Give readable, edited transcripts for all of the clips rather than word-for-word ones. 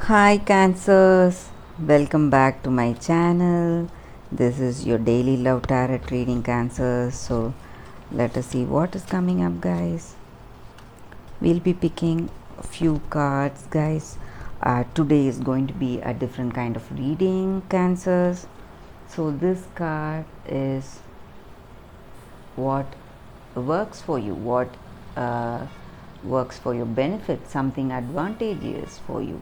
Hi Cancers, welcome back to my channel. This is your daily love tarot reading, Cancers. So let us see what is coming up, guys. We'll be picking a few cards, guys. Today is going to be a different kind of reading, Cancers. So this card is what works for you, what works for your benefit, something advantageous for you.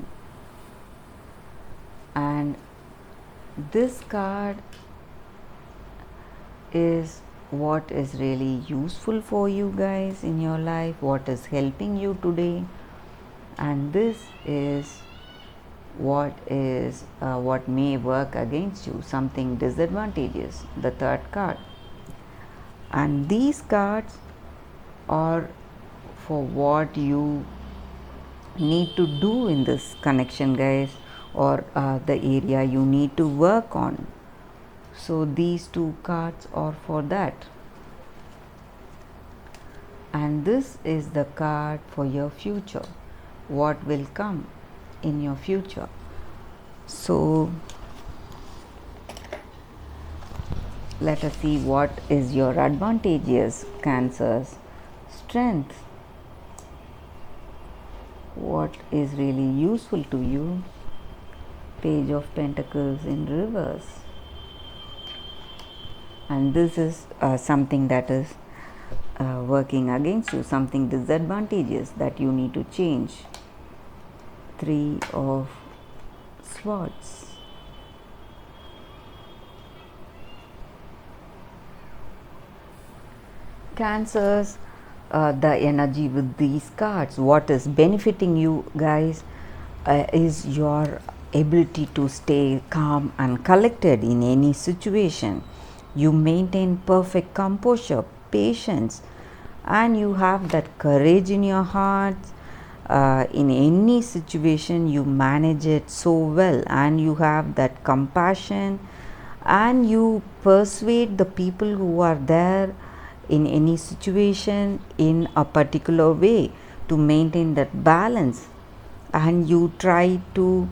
And this card is what is really useful for you guys in your life, what is helping you today, and this is what may work against you, something disadvantageous, the third card. And these cards are for what you need to do in this connection, guys, or the area you need to work on. So these two cards are for that. And this is the card for your future, what will come in your future. So let us see what is your advantageous, Cancers. Strength, what is really useful to you. Page of Pentacles in reverse. And this is something that is working against you, something disadvantageous that you need to change. Three of Swords. Cancers, the energy with these cards, what is benefiting you guys is your ability to stay calm and collected in any situation. You maintain perfect composure, patience, and you have that courage in your heart. In any situation you manage it so well, and you have that compassion, and you persuade the people who are there in any situation in a particular way to maintain that balance, and you try to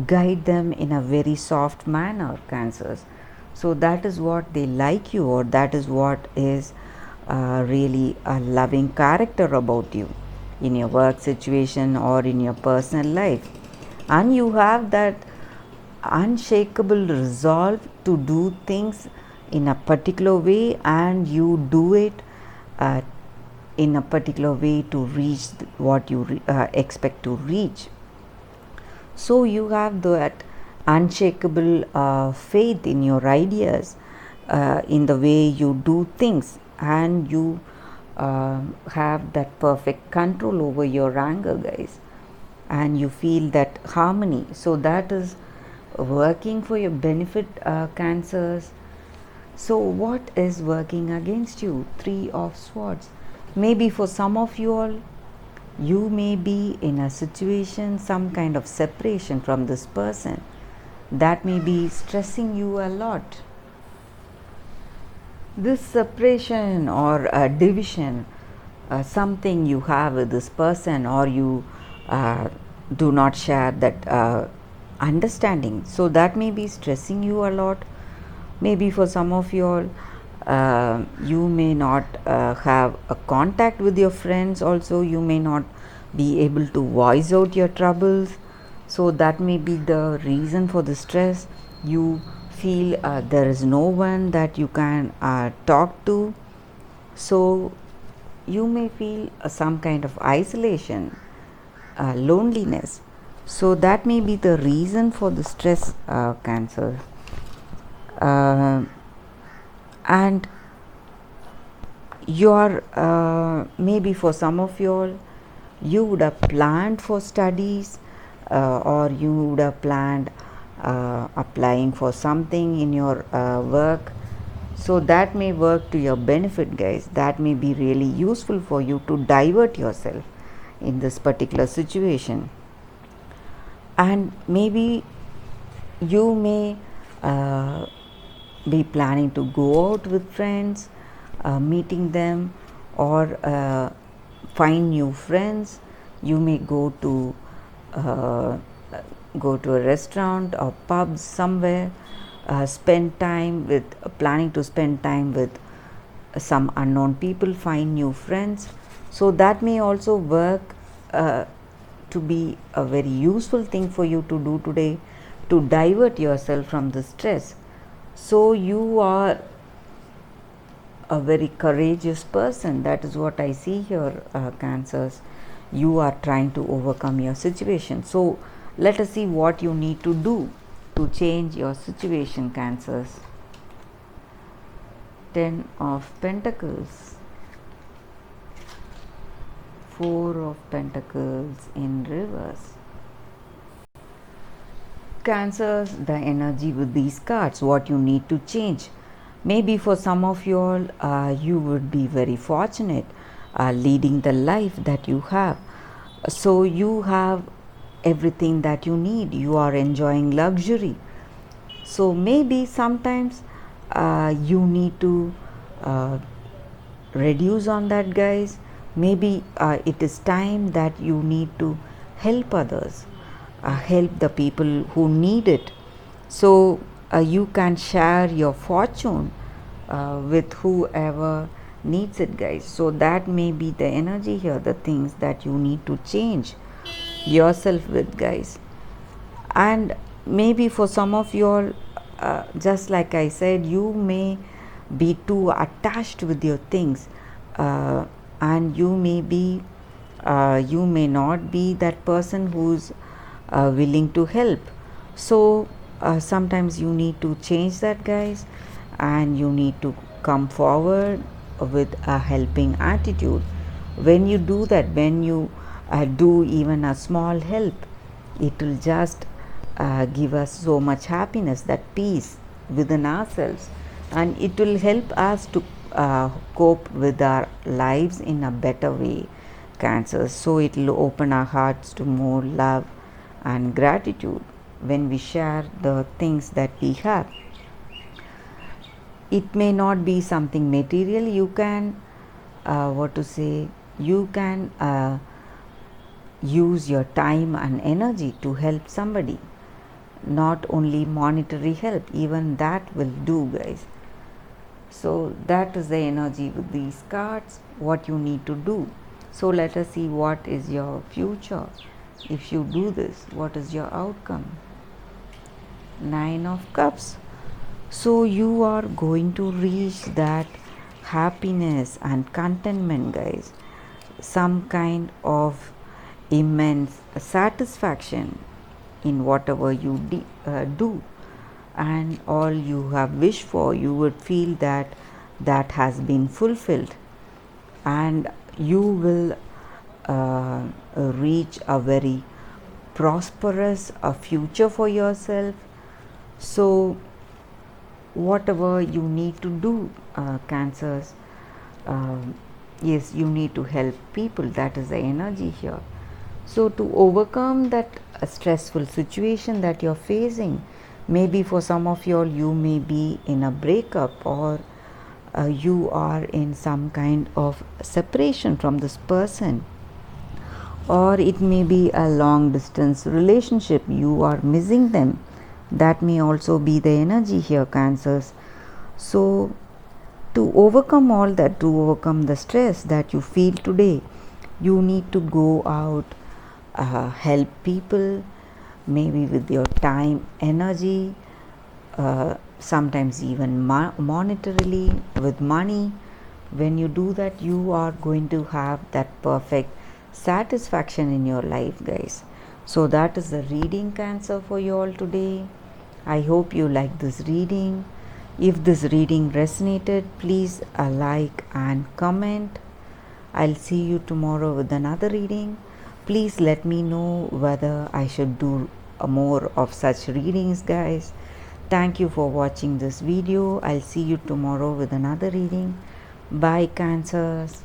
guide them in a very soft manner, Cancers. So that is what they like you, or that is what is really a loving character about you in your work situation or in your personal life. And you have that unshakable resolve to do things in a particular way, and you do it uh, in a particular way to reach what you expect to reach. So you have that unshakable faith in your ideas, in the way you do things, and you have that perfect control over your anger, guys, and you feel that harmony. So that is working for your benefit, Cancers. So what is working against you? Three of Swords. Maybe for some of you all, you may be in a situation, some kind of separation from this person that may be stressing you a lot. This separation or division, something you have with this person, or you do not share that understanding, so that may be stressing you a lot. Maybe for some of you all, you may not have a contact with your friends also, you may not be able to voice out your troubles, so that may be the reason for the stress. You feel there is no one that you can talk to, so you may feel some kind of isolation, loneliness. So that may be the reason for the stress, Cancer. And your maybe for some of you all, you would have planned for studies, or you would have planned applying for something in your work. So that may work to your benefit, guys. That may be really useful for you to divert yourself in this particular situation. And maybe you may be planning to go out with friends, meeting them, or find new friends. You may go to uh, go to a restaurant or pubs somewhere, spend time with planning to spend time with some unknown people, find new friends. So that may also work to be a very useful thing for you to do today to divert yourself from the stress. So you are a very courageous person. That is what I see here, Cancers. You are trying to overcome your situation. So let us see what you need to do to change your situation, Cancers. 10 of Pentacles, 4 of Pentacles in reverse. Cancers, the energy with these cards, what you need to change. Maybe for some of you all, you would be very fortunate leading the life that you have. So you have everything that you need. You are enjoying luxury. So maybe sometimes you need to reduce on that, guys. Maybe it is time that you need to help others, help the people who need it. So you can share your fortune with whoever needs it, guys. So that may be the energy here, the things that you need to change yourself with, guys. And maybe for some of you all, just like I said, you may be too attached with your things, and you may not be that person who's willing to help. So sometimes you need to change that, guys, and you need to come forward with a helping attitude. When you do that, when you do even a small help, it will just give us so much happiness, that peace within ourselves, and it will help us to cope with our lives in a better way, Cancers. So it will open our hearts to more love and gratitude when we share the things that we have. It may not be something material. You can you can use your time and energy to help somebody. Not only monetary help, even that will do, guys. So that is the energy with these cards, what you need to do. So let us see what is your future. If you do this, what is your outcome? 9 of Cups. So you are going to reach that happiness and contentment, guys. Some kind of immense satisfaction in whatever you do, and all you have wished for, you would feel that that has been fulfilled, and you will reach a very prosperous future for yourself. So whatever you need to do, Cancers, yes, you need to help people. That is the energy here. So to overcome that stressful situation that you're facing, maybe for some of you all, you may be in a breakup, or you are in some kind of separation from this person, or it may be a long distance relationship, you are missing them. That may also be the energy here, Cancers. So to overcome all that, to overcome the stress that you feel today, you need to go out, help people, maybe with your time, energy, sometimes even monetarily, with money. When you do that, you are going to have that perfect satisfaction in your life, guys. So that is the reading, Cancer, for you all today. I hope you like this reading. If this reading resonated, please like and comment. I'll see you tomorrow with another reading. Please let me know whether I should do more of such readings, guys. Thank you for watching this video. I'll see you tomorrow with another reading. Bye, Cancers.